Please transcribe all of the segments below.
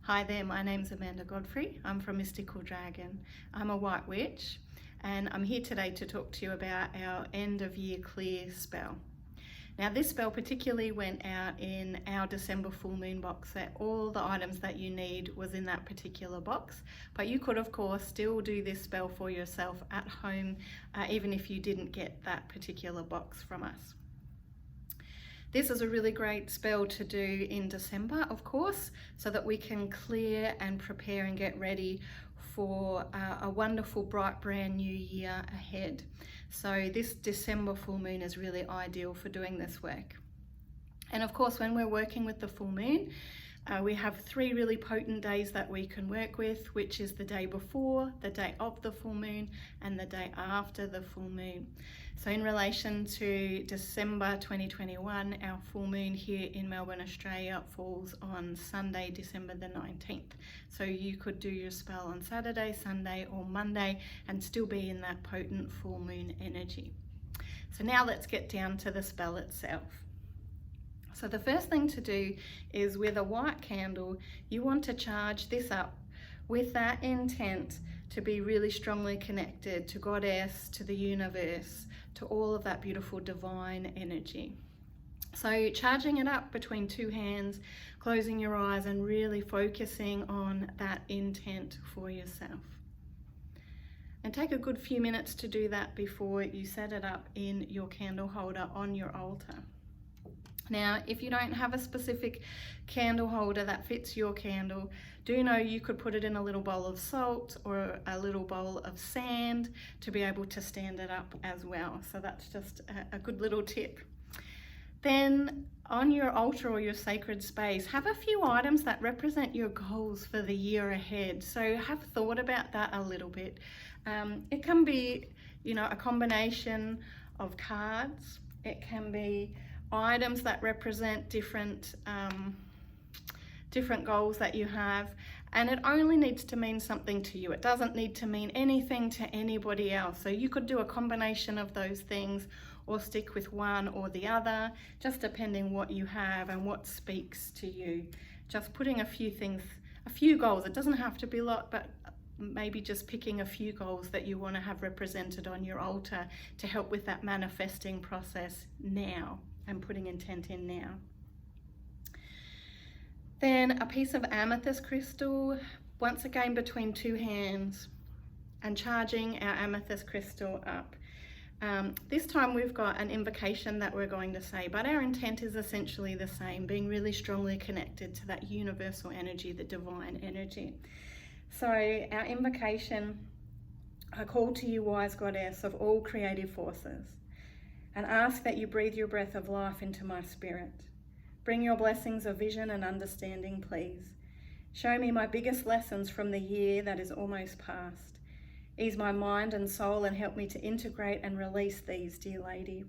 Hi there, my name's Amanda Godfrey. I'm from Mystical Dragon. I'm a white witch and I'm here today to talk to you about our end of year clear spell. Now this spell particularly went out in our December full moon box, that all the items that you need was in that particular box, but you could of course still do this spell for yourself at home even if you didn't get that particular box from us. This is a really great spell to do in December, of course, so that we can clear and prepare and get ready for a wonderful, bright, brand new year ahead. So this December full moon is really ideal for doing this work. And of course, when we're working with the full moon, we have 3 really potent days that we can work with, which is the day before, the day of the full moon, and the day after the full moon. So in relation to December 2021, our full moon here in Melbourne, Australia falls on Sunday, December the 19th. So you could do your spell on Saturday, Sunday, or Monday and still be in that potent full moon energy. So now let's get down to the spell itself. So the first thing to do is, with a white candle, you want to charge this up with that intent to be really strongly connected to Goddess, to the universe, to all of that beautiful divine energy. So charging it up between 2 hands, closing your eyes and really focusing on that intent for yourself. And take a good few minutes to do that before you set it up in your candle holder on your altar. Now, if you don't have a specific candle holder that fits your candle, do know you could put it in a little bowl of salt or a little bowl of sand to be able to stand it up as well. So that's just a good little tip. Then on your altar or your sacred space, have a few items that represent your goals for the year ahead. So have thought about that a little bit. It can be, a combination of cards. It can be items that represent different goals that you have, and it only needs to mean something to you. It doesn't need to mean anything to anybody else. So you could do a combination of those things or stick with one or the other, just depending what you have and what speaks to you. Just putting a few things, a few goals. It doesn't have to be a lot, but maybe just picking a few goals that you want to have represented on your altar to help with that manifesting process now and putting intent in now. Then a piece of amethyst crystal, once again between 2 hands, and charging our amethyst crystal up. This time we've got an invocation that we're going to say, but our intent is essentially the same, being really strongly connected to that universal energy, the divine energy. So our invocation: I call to you, wise Goddess of all creative forces, and ask that you breathe your breath of life into my spirit. Bring your blessings of vision and understanding, please. Show me my biggest lessons from the year that is almost past. Ease my mind and soul and help me to integrate and release these, dear lady.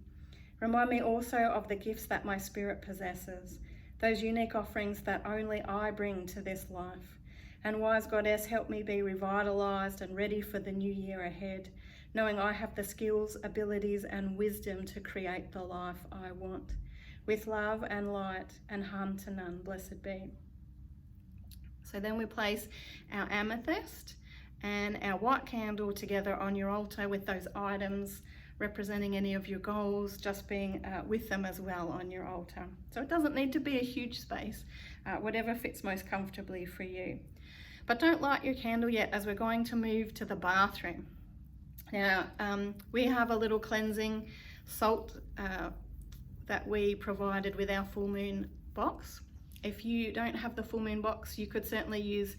Remind me also of the gifts that my spirit possesses, those unique offerings that only I bring to this life. And wise Goddess, help me be revitalized and ready for the new year ahead, knowing I have the skills, abilities, and wisdom to create the life I want. With love and light and harm to none, blessed be. So then we place our amethyst and our white candle together on your altar with those items representing any of your goals, just being with them as well on your altar. So it doesn't need to be a huge space, whatever fits most comfortably for you. But don't light your candle yet, as we're going to move to the bathroom. Now, we have a little cleansing salt that we provided with our full moon box. If you don't have the full moon box, you could certainly use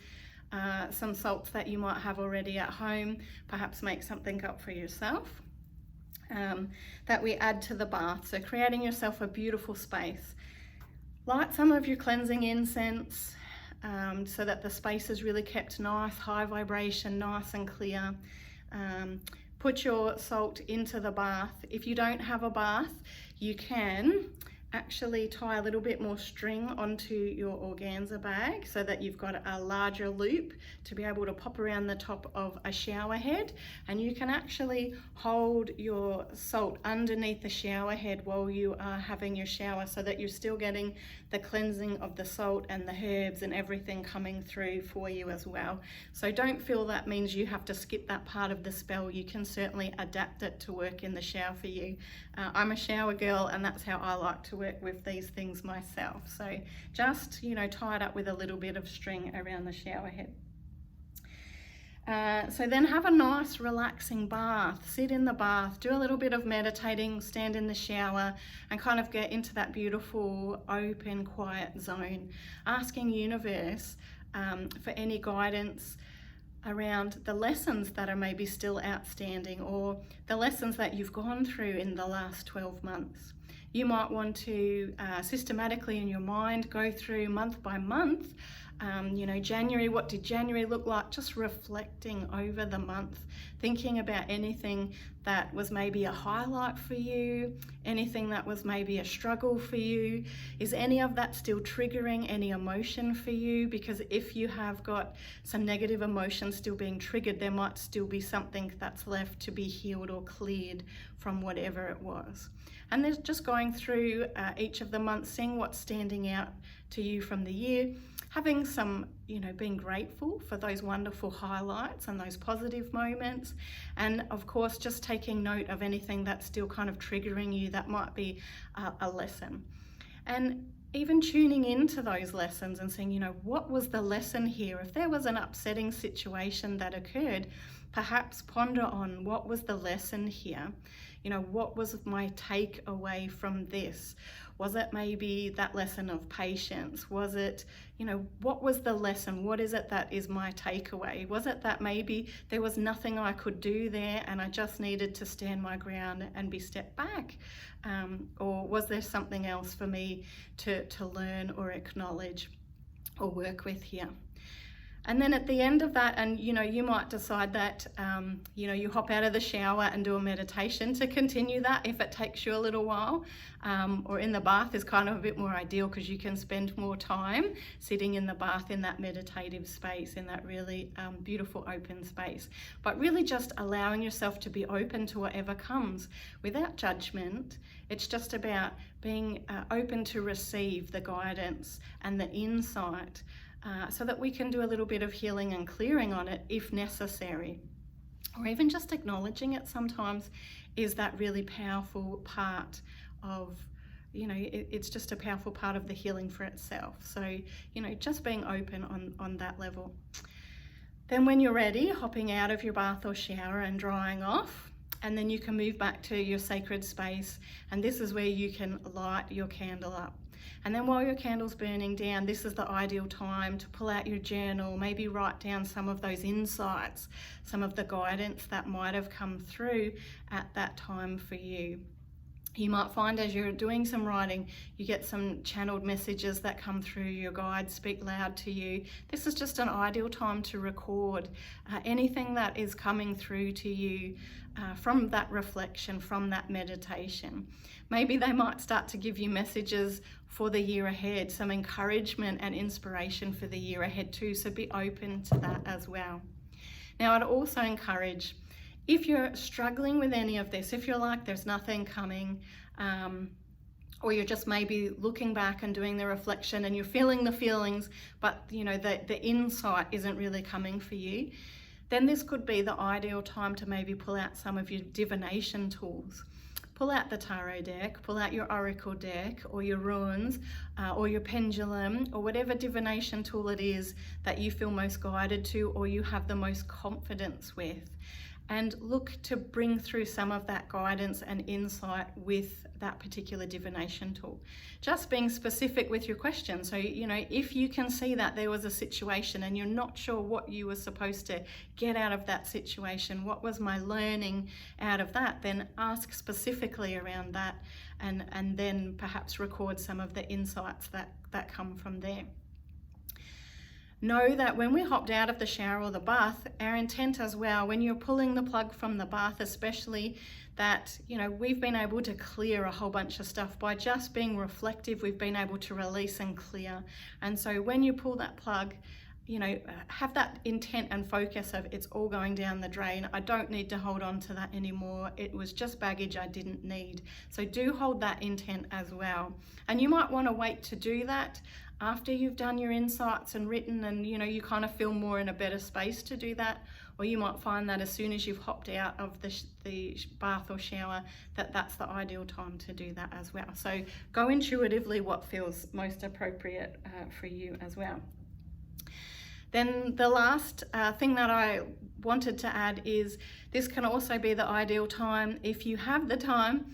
some salts that you might have already at home, perhaps make something up for yourself, that we add to the bath. So creating yourself a beautiful space. Light some of your cleansing incense so that the space is really kept nice, high vibration, nice and clear. Put your salt into the bath. If you don't have a bath, you can actually tie a little bit more string onto your organza bag so that you've got a larger loop to be able to pop around the top of a shower head, and you can actually hold your salt underneath the shower head while you are having your shower so that you're still getting the cleansing of the salt and the herbs and everything coming through for you as well. So don't feel that means you have to skip that part of the spell. You can certainly adapt it to work in the shower for you. I'm a shower girl, and that's how I like to work with these things myself. So just, tie it up with a little bit of string around the shower head. So then have a nice relaxing bath. Sit in the bath, do a little bit of meditating, stand in the shower, and kind of get into that beautiful, open, quiet zone, asking universe for any guidance around the lessons that are maybe still outstanding, or the lessons that you've gone through in the last 12 months. You might want to systematically in your mind go through month by month, January, what did January look like? Just reflecting over the month, thinking about anything that was maybe a highlight for you, anything that was maybe a struggle for you. Is any of that still triggering any emotion for you? Because if you have got some negative emotions still being triggered, there might still be something that's left to be healed or cleared from whatever it was. And there's just going through each of the months, seeing what's standing out to you from the year, having some, being grateful for those wonderful highlights and those positive moments. And of course, just taking note of anything that's still kind of triggering you that might be a lesson. And even tuning into those lessons and saying, what was the lesson here? If there was an upsetting situation that occurred, perhaps ponder on what was the lesson here. What was my takeaway from this? Was it maybe that lesson of patience? Was it, what was the lesson? What is it that is my takeaway? Was it that maybe there was nothing I could do there and I just needed to stand my ground and be stepped back? Or was there something else for me to learn or acknowledge or work with here? And then at the end of that, and you might decide that, you hop out of the shower and do a meditation to continue that if it takes you a little while, or in the bath is kind of a bit more ideal because you can spend more time sitting in the bath in that meditative space, in that really beautiful open space. But really just allowing yourself to be open to whatever comes without judgment. It's just about being open to receive the guidance and the insight, so that we can do a little bit of healing and clearing on it if necessary. Or even just acknowledging it sometimes is that really powerful part of, it's just a powerful part of the healing for itself. So, just being open on that level. Then when you're ready, hopping out of your bath or shower and drying off, and then you can move back to your sacred space, and this is where you can light your candle up. And then while your candle's burning down, this is the ideal time to pull out your journal, maybe write down some of those insights, some of the guidance that might have come through at that time for you. You might find as you're doing some writing, you get some channeled messages that come through, your guides speak loud to you. This is just an ideal time to record anything that is coming through to you from that reflection, from that meditation. Maybe they might start to give you messages for the year ahead, some encouragement and inspiration for the year ahead too, so be open to that as well. Now, I'd also encourage, if you're struggling with any of this, if you're like there's nothing coming, or you're just maybe looking back and doing the reflection and you're feeling the feelings, but the insight isn't really coming for you, then this could be the ideal time to maybe pull out some of your divination tools. Pull out the tarot deck, pull out your oracle deck or your runes or your pendulum or whatever divination tool it is that you feel most guided to or you have the most confidence with. And look to bring through some of that guidance and insight with that particular divination tool. Just being specific with your question. So, if you can see that there was a situation and you're not sure what you were supposed to get out of that situation, what was my learning out of that, then ask specifically around that and then perhaps record some of the insights that come from there. Know that when we hopped out of the shower or the bath, our intent as well, when you're pulling the plug from the bath especially, that, you know, we've been able to clear a whole bunch of stuff by just being reflective. We've been able to release and clear. And so when you pull that plug, you know, have that intent and focus of it's all going down the drain. I don't need to hold on to that anymore. It was just baggage I didn't need. So do hold that intent as well. And you might want to wait to do that after you've done your insights and written, and you know, you kind of feel more in a better space to do that. Or you might find that as soon as you've hopped out of the bath or shower, that's the ideal time to do that as well. So go intuitively what feels most appropriate for you as well. Then the last thing that I wanted to add is this can also be the ideal time, if you have the time,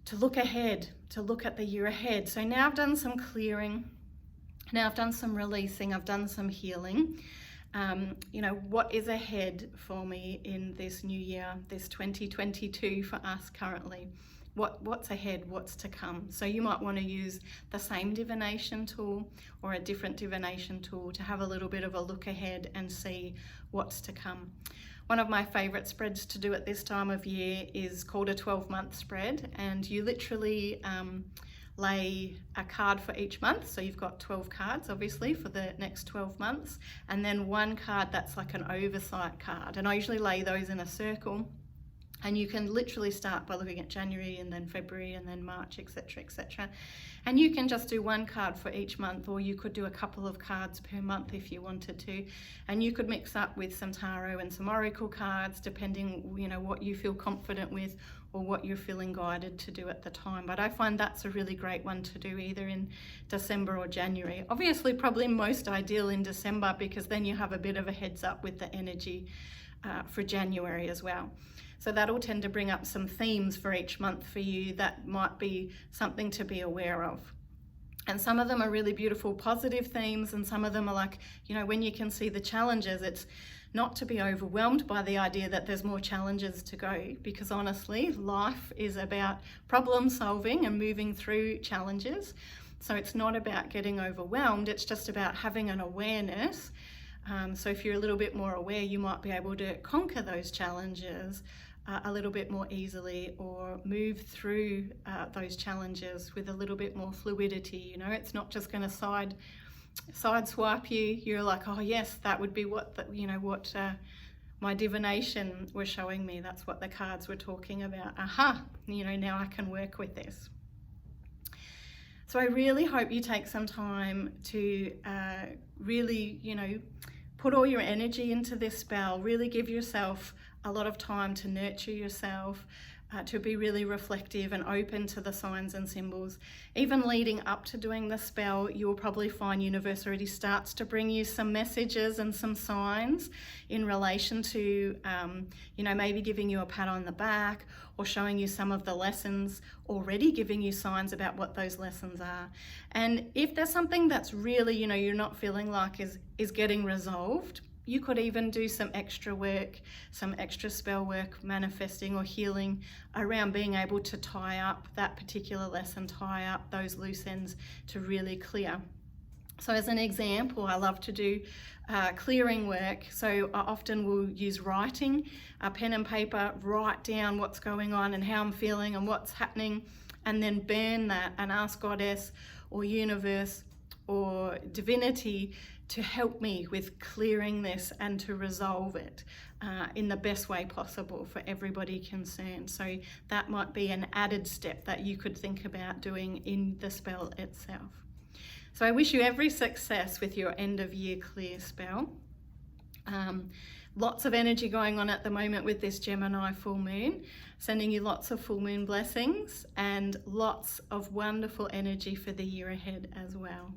to look ahead, to look at the year ahead. So now I've done some clearing, now I've done some releasing, I've done some healing. You know, what is ahead for me in this new year, this 2022 for us currently? What's ahead, what's to come? So you might want to use the same divination tool or a different divination tool to have a little bit of a look ahead and see what's to come. One of my favorite spreads to do at this time of year is called a 12-month spread, and you literally lay a card for each month. So you've got 12 cards obviously for the next 12 months, and then one card that's like an oversight card, and I usually lay those in a circle. And you can literally start by looking at January and then February and then March, etc., etc. And you can just do one card for each month, or you could do a couple of cards per month if you wanted to. And you could mix up with some tarot and some oracle cards, depending, you know, what you feel confident with or what you're feeling guided to do at the time. But I find that's a really great one to do either in December or January. Obviously, probably most ideal in December, because then you have a bit of a heads up with the energy for January as well. So that'll tend to bring up some themes for each month for you that might be something to be aware of. And some of them are really beautiful, positive themes, and some of them are like, you know, when you can see the challenges, it's not to be overwhelmed by the idea that there's more challenges to go, because honestly, life is about problem solving and moving through challenges. So it's not about getting overwhelmed, it's just about having an awareness. So if you're a little bit more aware, you might be able to conquer those challenges a little bit more easily, or move through those challenges with a little bit more fluidity. You know, it's not just going to sideswipe you. You're like, oh yes, that would be what my divination was showing me. That's what the cards were talking about. Aha, you know, now I can work with this. So I really hope you take some time to really, you know, put all your energy into this spell. Really give yourself a lot of time to nurture yourself, to be really reflective and open to the signs and symbols. Even leading up to doing the spell, you'll probably find universe already starts to bring you some messages and some signs in relation to, you know, maybe giving you a pat on the back, or showing you some of the lessons, already giving you signs about what those lessons are. And if there's something that's really, you know, you're not feeling like is getting resolved, you could even do some extra work, some extra spell work, manifesting or healing around being able to tie up that particular lesson, tie up those loose ends to really clear. So as an example, I love to do clearing work. So I often will use writing, a pen and paper, write down what's going on and how I'm feeling and what's happening, and then burn that and ask Goddess or universe or divinity to help me with clearing this and to resolve it in the best way possible for everybody concerned. So that might be an added step that you could think about doing in the spell itself. So I wish you every success with your end of year clear spell. Lots of energy going on at the moment with this Gemini full moon, sending you lots of full moon blessings and lots of wonderful energy for the year ahead as well.